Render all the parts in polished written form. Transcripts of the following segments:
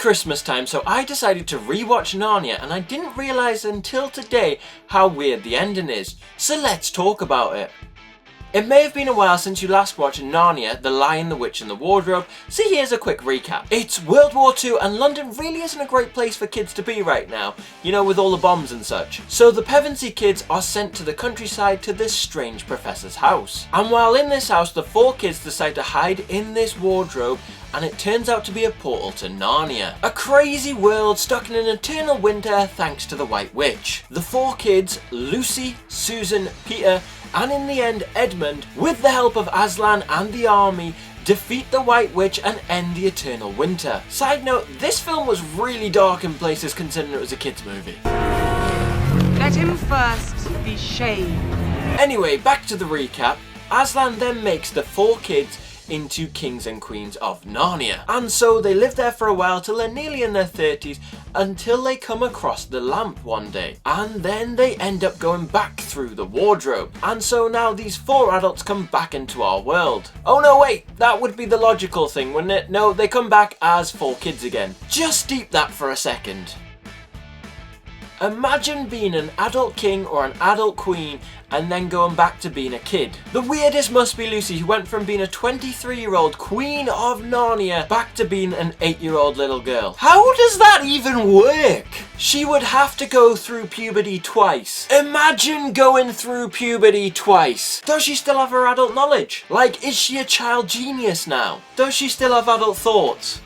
Christmas time, so I decided to rewatch Narnia, and I didn't realise until today how weird the ending is. So let's talk about it. It may have been a while since you last watched Narnia, The Lion, the Witch and the Wardrobe, so here's a quick recap. It's World War II and London really isn't a great place for kids to be right now, you know, with all the bombs and such. So the Pevensey kids are sent to the countryside to this strange professor's house. And while in this house, the 4 kids decide to hide in this wardrobe, and it turns out to be a portal to Narnia. A crazy world stuck in an eternal winter thanks to the White Witch. The 4 kids, Lucy, Susan, Peter, and in the end Edmund, with the help of Aslan and the army, defeat the White Witch and end the eternal winter. Side note, this film was really dark in places considering it was a kids movie. Let him first be shamed. Anyway, back to the recap. Aslan then makes the 4 kids into kings and queens of Narnia. And so they live there for a while till they're nearly in their 30s, until they come across the lamp one day. And then they end up going back through the wardrobe. And so now these 4 adults come back into our world. Oh no, wait, that would be the logical thing, wouldn't it? No, they come back as 4 kids again. Just deep that for a second. Imagine being an adult king or an adult queen and then going back to being a kid. The weirdest must be Lucy, who went from being a 23-year-old queen of Narnia back to being an 8-year-old little girl. How does that even work? She would have to go through puberty twice. Imagine going through puberty twice. Does she still have her adult knowledge? Like, is she a child genius now? Does she still have adult thoughts?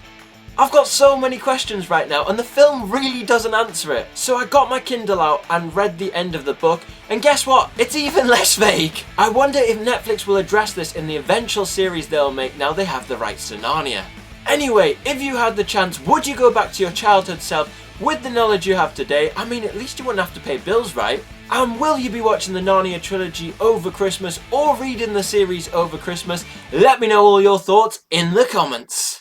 I've got so many questions right now, and the film really doesn't answer it. So I got my Kindle out and read the end of the book, and guess what? It's even less vague. I wonder if Netflix will address this in the eventual series they'll make now they have the rights to Narnia. Anyway, if you had the chance, would you go back to your childhood self with the knowledge you have today? I mean, at least you wouldn't have to pay bills, right? And will you be watching the Narnia trilogy over Christmas or reading the series over Christmas? Let me know all your thoughts in the comments.